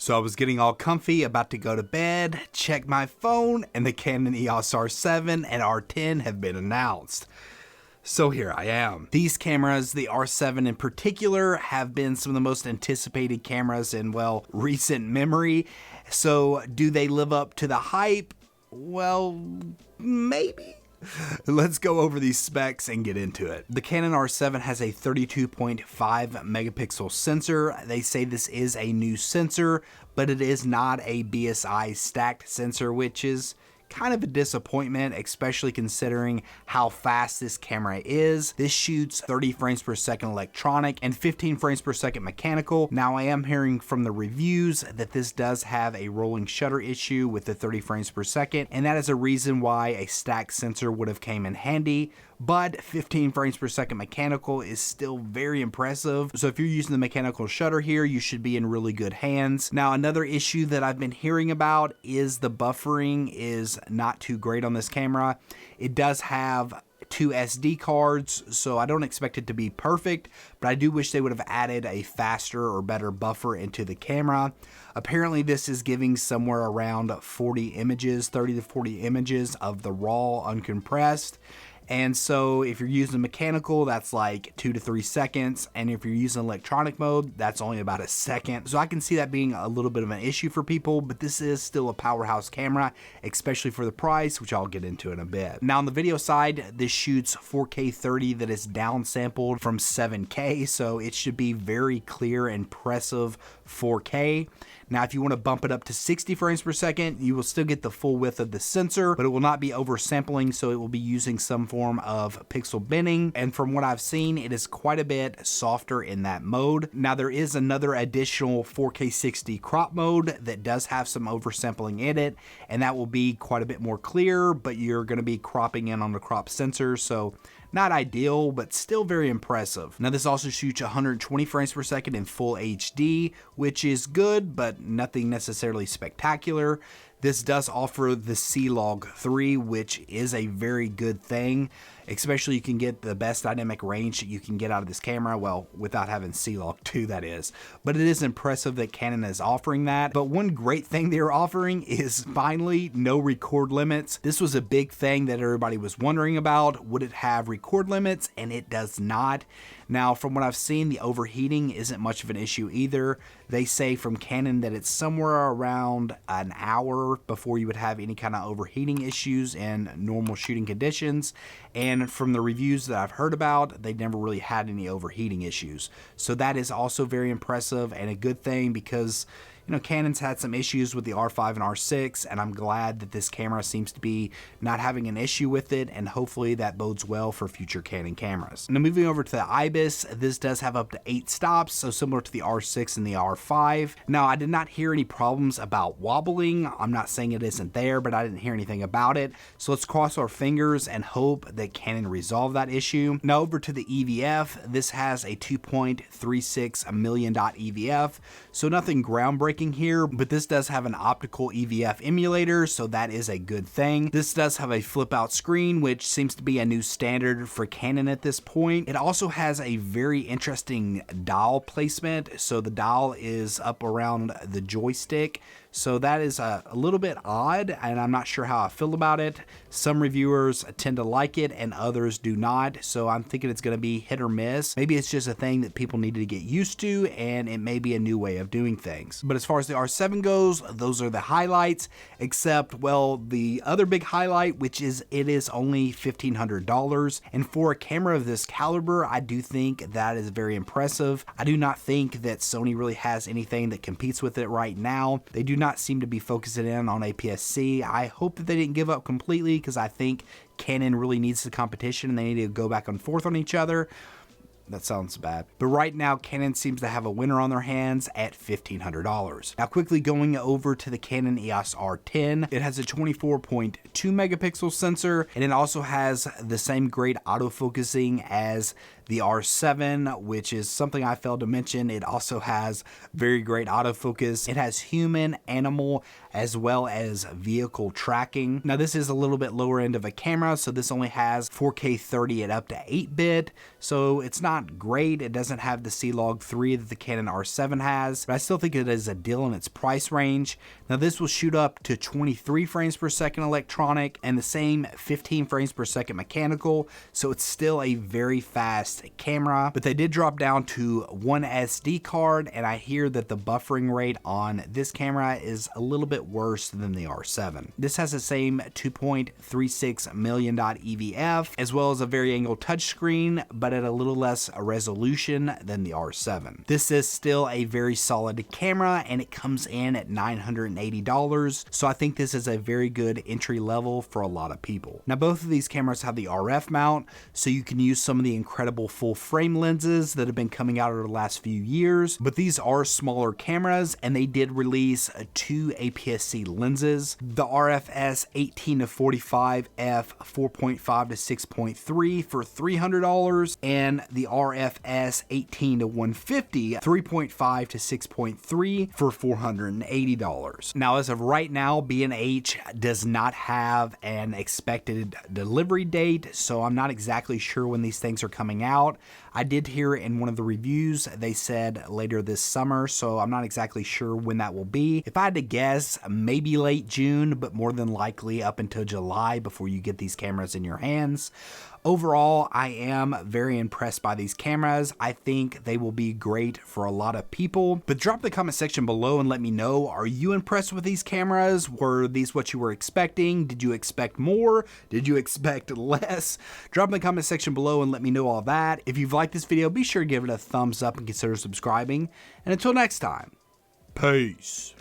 So I was getting all comfy, about to go to bed, check my phone, and the Canon EOS R7 and R10 have been announced. So here I am. These cameras, the R7 in particular, have been some of the most anticipated cameras in, well, recent memory. So do they live up to the hype? Well, maybe. Let's go over these specs and get into it. The Canon R7 has a 32.5 megapixel sensor. They say this is a new sensor, but it is not a BSI stacked sensor, which is kind of a disappointment, especially considering how fast this camera is. This shoots 30 frames per second electronic and 15 frames per second mechanical. Now I am hearing from the reviews that this does have a rolling shutter issue with the 30 frames per second, and that is a reason why a stacked sensor would have came in handy. But 15 frames per second mechanical is still very impressive. So if you're using the mechanical shutter here, you should be in really good hands. Now, another issue that I've been hearing about is the buffering is not too great on this camera. It does have 2 SD cards, so I don't expect it to be perfect, but I do wish they would have added a faster or better buffer into the camera. Apparently this is giving somewhere around 40 images, 30 to 40 images of the raw uncompressed. And so if you're using mechanical, that's like 2 to 3 seconds. And if you're using electronic mode, that's only about a second. So I can see that being a little bit of an issue for people, but this is still a powerhouse camera, especially for the price, which I'll get into in a bit. Now on the video side, this shoots 4K 30 that is downsampled from 7K. So it should be very clear, impressive 4K. Now, if you want to bump it up to 60 frames per second, you will still get the full width of the sensor, but it will not be oversampling, so it will be using some form of pixel binning. And from what I've seen, it is quite a bit softer in that mode. Now, there is another additional 4K 60 crop mode that does have some oversampling in it, and that will be quite a bit more clear, but you're going to be cropping in on the crop sensor, so not ideal, but still very impressive. Now this also shoots 120 frames per second in full HD, which is good, but nothing necessarily spectacular. This does offer the C-Log 3, which is a very good thing. Especially you can get the best dynamic range that you can get out of this camera, well, without having C-Log 2, that is. But it is impressive that Canon is offering that. But one great thing they're offering is finally no record limits. This was a big thing that everybody was wondering about. Would it have record limits? And it does not. Now, from what I've seen, the overheating isn't much of an issue either. They say from Canon that it's somewhere around an hour before you would have any kind of overheating issues in normal shooting conditions. And from the reviews that I've heard about, they never really had any overheating issues. So that is also very impressive and a good thing because, you know, Canon's had some issues with the R5 and R6, and I'm glad that this camera seems to be not having an issue with it, and hopefully that bodes well for future Canon cameras. Now moving over to the IBIS, this does have up to 8 stops, so similar to the R6 and the R5. Now I did not hear any problems about wobbling. I'm not saying it isn't there, but I didn't hear anything about it. So let's cross our fingers and hope that Canon resolve that issue. Now over to the EVF, this has a 2.36 million dot EVF, so nothing groundbreaking here, but this does have an optical EVF emulator, so that is a good thing. This does have a flip out screen, which seems to be a new standard for Canon at this point. It also has a very interesting dial placement, so the dial is up around the joystick. So that is a little bit odd, and I'm not sure how I feel about it. Some reviewers tend to like it and others do not, so I'm thinking it's going to be hit or miss. Maybe it's just a thing that people need to get used to, and it may be a new way of doing things. But as far as the R7 goes, those are the highlights, except, well, the other big highlight, which is it is only $1,500. And for a camera of this caliber, I do think that is very impressive. I do not think that Sony really has anything that competes with it right now. They do not seem to be focusing in on APS-C. I hope that they didn't give up completely because I think Canon really needs the competition and they need to go back and forth on each other. That sounds bad. But right now, Canon seems to have a winner on their hands at $1,500. Now, quickly going over to the Canon EOS R10, it has a 24.2 megapixel sensor, and it also has the same great autofocusing as the R7, which is something I failed to mention. It also has very great autofocus. It has human, animal, as well as vehicle tracking. Now this is a little bit lower end of a camera, so this only has 4K 30 at up to 8-bit, so it's not great. It doesn't have the C-Log 3 that the Canon R7 has, but I still think it is a deal in its price range. Now this will shoot up to 23 frames per second electronic and the same 15 frames per second mechanical, so it's still a very fast camera, but they did drop down to one SD card, and I hear that the buffering rate on this camera is a little bit worse than the R7. This has the same 2.36 million dot EVF, as well as a vari-angle touchscreen, but at a little less resolution than the R7. This is still a very solid camera, and it comes in at $980, so I think this is a very good entry level for a lot of people. Now both of these cameras have the RF mount, so you can use some of the incredible full frame lenses that have been coming out over the last few years, but these are smaller cameras, and they did release two APS-C lenses, the RF-S 18-45 f 4.5 to 6.3 for $300, and the RF-S 18-150 3.5 to 6.3 for $480. Now as of right now, B&H does not have an expected delivery date, so I'm not exactly sure when these things are coming out. I did hear in one of the reviews they said later this summer, so I'm not exactly sure when that will be. If I had to guess, maybe late June, but more than likely up until July before you get these cameras in your hands. Overall, I am very impressed by these cameras. I think they will be great for a lot of people, but drop the comment section below and let me know, are you impressed with these cameras? Were these what you were expecting? Did you expect more? Did you expect less? Drop in the comment section below and let me know all that. If you've liked this video, be sure to give it a thumbs up and consider subscribing. And until next time, peace.